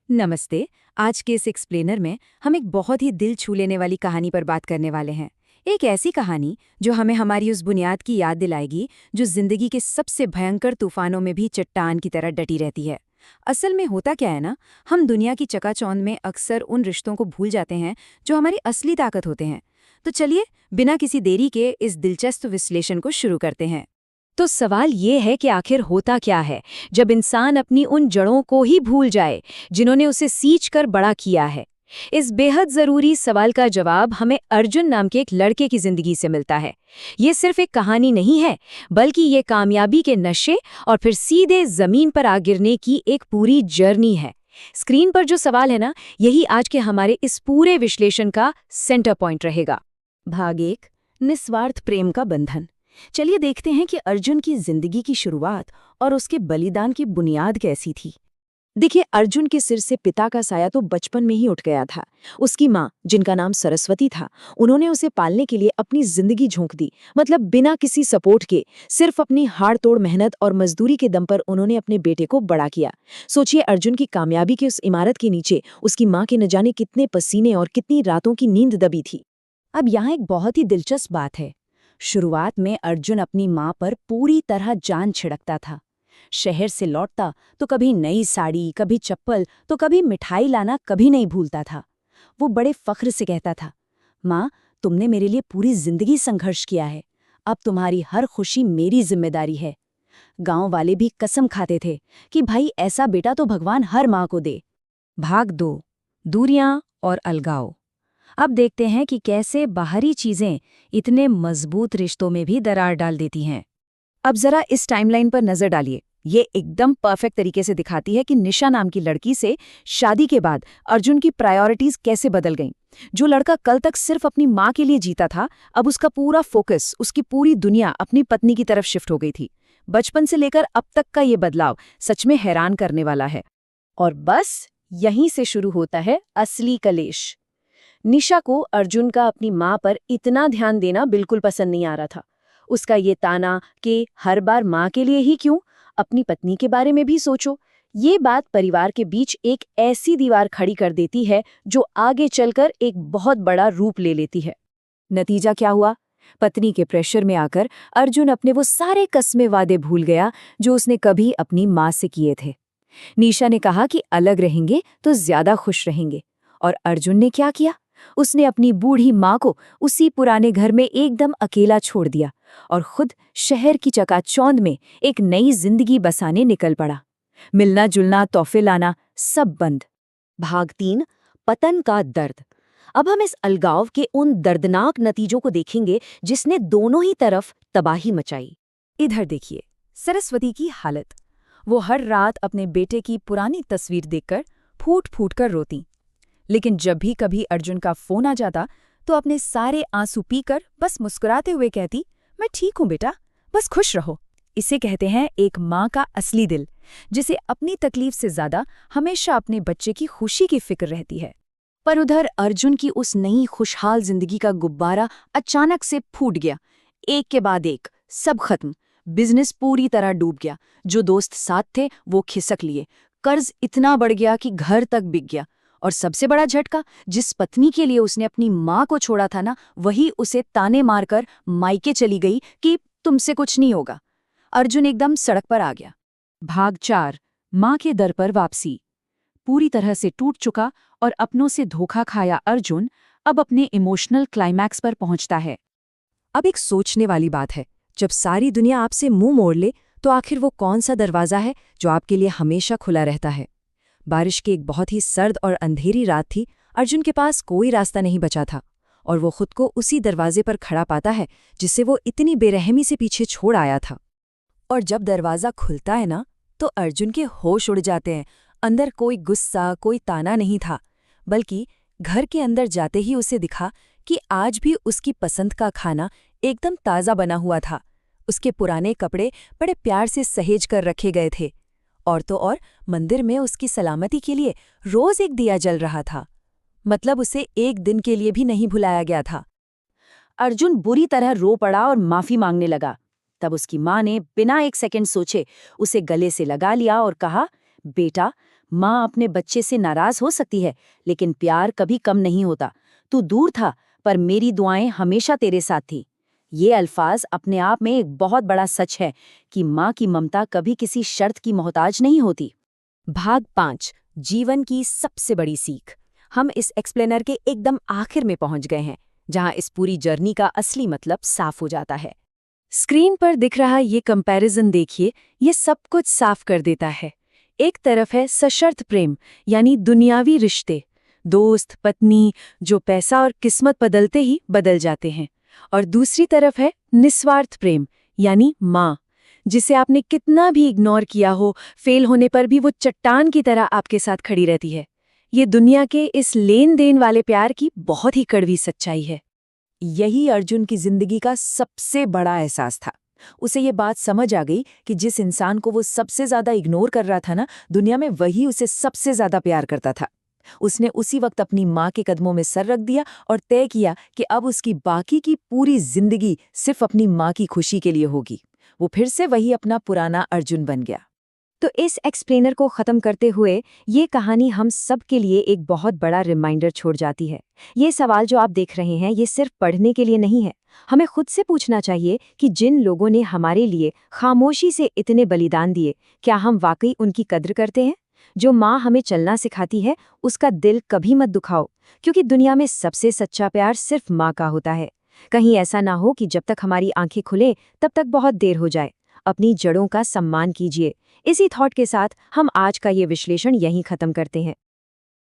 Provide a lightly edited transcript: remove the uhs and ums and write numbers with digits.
नमस्ते। आज के इस एक्सप्लेनर में हम एक बहुत ही दिल छू लेने वाली कहानी पर बात करने वाले हैं। एक ऐसी कहानी जो हमें हमारी उस बुनियाद की याद दिलाएगी जो जिंदगी के सबसे भयंकर तूफानों में भी चट्टान की तरह डटी रहती है। असल में होता क्या है ना, हम दुनिया की चकाचौंध में अक्सर उन रिश्तों को भूल जाते हैं जो हमारी असली ताकत होते हैं। तो चलिए, बिना किसी देरी के इस दिलचस्प विश्लेषण को शुरू करते हैं। तो सवाल ये है कि आखिर होता क्या है जब इंसान अपनी उन जड़ों को ही भूल जाए जिन्होंने उसे सींच कर बड़ा किया है। इस बेहद जरूरी सवाल का जवाब हमें अर्जुन नाम के एक लड़के की जिंदगी से मिलता है। ये सिर्फ एक कहानी नहीं है, बल्कि ये कामयाबी के नशे और फिर सीधे जमीन पर आ गिरने की एक पूरी जर्नी है। स्क्रीन पर जो सवाल है ना, यही आज के हमारे इस पूरे विश्लेषण का सेंटर पॉइंट रहेगा। भाग 1, निस्वार्थ प्रेम का बंधन। चलिए देखते हैं कि अर्जुन की जिंदगी की शुरुआत और उसके बलिदान की बुनियाद कैसी थी। देखिए, अर्जुन के सिर से पिता का साया तो बचपन में ही उठ गया था। उसकी माँ, जिनका नाम सरस्वती था, उन्होंने उसे पालने के लिए अपनी जिंदगी झोंक दी। मतलब बिना किसी सपोर्ट के, सिर्फ अपनी हाड़-तोड़ मेहनत और मजदूरी के दम पर उन्होंने अपने बेटे को बड़ा किया। सोचिए, अर्जुन की कामयाबी की उस इमारत के नीचे उसकी माँ के न जाने कितने पसीने और कितनी रातों की नींद दबी थी। अब यहाँ एक बहुत ही दिलचस्प बात है। शुरुआत में अर्जुन अपनी माँ पर पूरी तरह जान छिड़कता था। शहर से लौटता तो कभी नई साड़ी, कभी चप्पल, तो कभी मिठाई लाना कभी नहीं भूलता था। वो बड़े फख्र से कहता था, माँ, तुमने मेरे लिए पूरी जिंदगी संघर्ष किया है, अब तुम्हारी हर खुशी मेरी जिम्मेदारी है। गांव वाले भी कसम खाते थे कि भाई ऐसा बेटा तो भगवान हर माँ को दे। भाग 2, दूरियां और अलगाव। अब देखते हैं कि कैसे बाहरी चीजें इतने मजबूत रिश्तों में भी दरार डाल देती हैं। अब जरा इस टाइमलाइन पर नजर डालिए। ये एकदम परफेक्ट तरीके से दिखाती है कि निशा नाम की लड़की से शादी के बाद अर्जुन की प्रायोरिटीज कैसे बदल गईं। जो लड़का कल तक सिर्फ अपनी माँ के लिए जीता था, अब उसका पूरा फोकस, उसकी पूरी दुनिया अपनी पत्नी की तरफ शिफ्ट हो गई थी। बचपन से लेकर अब तक का ये बदलाव सच में हैरान करने वाला है। और बस यहीं से शुरू होता है असली कलेश। निशा को अर्जुन का अपनी माँ पर इतना ध्यान देना बिल्कुल पसंद नहीं आ रहा था। उसका ये ताना कि हर बार माँ के लिए ही क्यों, अपनी पत्नी के बारे में भी सोचो, ये बात परिवार के बीच एक ऐसी दीवार खड़ी कर देती है जो आगे चलकर एक बहुत बड़ा रूप ले लेती है। नतीजा क्या हुआ? पत्नी के प्रेशर में आकर अर्जुन अपने वो सारे कस्मे वादे भूल गया जो उसने कभी अपनी माँ से किए थे। निशा ने कहा कि अलग रहेंगे तो ज्यादा खुश रहेंगे, और अर्जुन ने क्या किया? उसने अपनी बूढ़ी माँ को उसी पुराने घर में एकदम अकेला छोड़ दिया और खुद शहर की चकाचौंध में एक नई जिंदगी बसाने निकल पड़ा। मिलना जुलना, तोहफे लाना, सब बंद। भाग 3, पतन का दर्द। अब हम इस अलगाव के उन दर्दनाक नतीजों को देखेंगे जिसने दोनों ही तरफ तबाही मचाई। इधर देखिए, सरस्वती की हालत। वो हर रात अपने बेटे की पुरानी तस्वीर देखकर फूट फूट कर रोती, लेकिन जब भी कभी अर्जुन का फोन आ जाता तो अपने सारे आंसू पीकर बस मुस्कुराते हुए कहती, मैं ठीक हूं बेटा, बस खुश रहो। इसे कहते हैं एक माँ का असली दिल, जिसे अपनी तकलीफ से ज्यादा हमेशा अपने बच्चे की खुशी की फिक्र रहती है। पर उधर अर्जुन की उस नई खुशहाल जिंदगी का गुब्बारा अचानक से फूट गया। एक के बाद एक, सब खत्म। बिजनेस पूरी तरह डूब गया, जो दोस्त साथ थे वो खिसक लिए, कर्ज इतना बढ़ गया कि घर तक बिक गया, और सबसे बड़ा झटका, जिस पत्नी के लिए उसने अपनी माँ को छोड़ा था ना, वही उसे ताने मारकर मायके चली गई कि तुमसे कुछ नहीं होगा। अर्जुन एकदम सड़क पर आ गया। भाग 4, माँ के दर पर वापसी। पूरी तरह से टूट चुका और अपनों से धोखा खाया अर्जुन अब अपने इमोशनल क्लाइमैक्स पर पहुंचता है। अब एक सोचने वाली बात है, जब सारी दुनिया आपसे मुंह मोड़ ले तो आखिर वो कौन सा दरवाजा है जो आपके लिए हमेशा खुला रहता है? बारिश की एक बहुत ही सर्द और अंधेरी रात थी। अर्जुन के पास कोई रास्ता नहीं बचा था और वो खुद को उसी दरवाजे पर खड़ा पाता है जिसे वो इतनी बेरहमी से पीछे छोड़ आया था। और जब दरवाजा खुलता है ना, तो अर्जुन के होश उड़ जाते हैं। अंदर कोई गुस्सा, कोई ताना नहीं था, बल्कि घर के अंदर जाते ही उसे दिखा कि आज भी उसकी पसंद का खाना एकदम ताज़ा बना हुआ था। उसके पुराने कपड़े बड़े प्यार से सहेज कर रखे गए थे, और तो और मंदिर में उसकी सलामती के लिए रोज एक दिया जल रहा था। मतलब उसे एक दिन के लिए भी नहीं भुलाया गया था। अर्जुन बुरी तरह रो पड़ा और माफी मांगने लगा। तब उसकी माँ ने बिना एक सेकंड सोचे उसे गले से लगा लिया और कहा, बेटा, माँ अपने बच्चे से नाराज हो सकती है, लेकिन प्यार कभी कम नहीं होता। तू दूर था, पर मेरी दुआएं हमेशा तेरे साथ थी। ये अल्फाज अपने आप में एक बहुत बड़ा सच है कि माँ की ममता कभी किसी शर्त की मोहताज नहीं होती। भाग 5, जीवन की सबसे बड़ी सीख। हम इस एक्सप्लेनर के एकदम आखिर में पहुंच गए हैं, जहां इस पूरी जर्नी का असली मतलब साफ हो जाता है। स्क्रीन पर दिख रहा ये कंपैरिजन देखिए, ये सब कुछ साफ कर देता है। एक तरफ है सशर्त प्रेम, यानी दुनियावी रिश्ते, दोस्त पत्नी, जो पैसा और किस्मत बदलते ही बदल जाते हैं। और दूसरी तरफ है निस्वार्थ प्रेम, यानी माँ, जिसे आपने कितना भी इग्नोर किया हो, फेल होने पर भी वो चट्टान की तरह आपके साथ खड़ी रहती है। ये दुनिया के इस लेन देन वाले प्यार की बहुत ही कड़वी सच्चाई है। यही अर्जुन की जिंदगी का सबसे बड़ा एहसास था। उसे ये बात समझ आ गई कि जिस इंसान को वो सबसे ज्यादा इग्नोर कर रहा था ना, दुनिया में वही उसे सबसे ज्यादा प्यार करता था। उसने उसी वक्त अपनी माँ के कदमों में सर रख दिया और तय किया कि अब उसकी बाकी की पूरी जिंदगी सिर्फ अपनी माँ की खुशी के लिए होगी। वो फिर से वही अपना पुराना अर्जुन बन गया। तो इस एक्सप्लेनर को ख़त्म करते हुए ये कहानी हम सब के लिए एक बहुत बड़ा रिमाइंडर छोड़ जाती है। ये सवाल जो आप देख रहे हैं, ये सिर्फ पढ़ने के लिए नहीं है। हमें खुद से पूछना चाहिए कि जिन लोगों ने हमारे लिए खामोशी से इतने बलिदान दिए, क्या हम वाकई उनकी कद्र करते हैं? जो माँ हमें चलना सिखाती है, उसका दिल कभी मत दुखाओ, क्योंकि दुनिया में सबसे सच्चा प्यार सिर्फ माँ का होता है। कहीं ऐसा ना हो कि जब तक हमारी आंखें खुले तब तक बहुत देर हो जाए। अपनी जड़ों का सम्मान कीजिए। इसी थॉट के साथ हम आज का ये विश्लेषण यहीं खत्म करते हैं।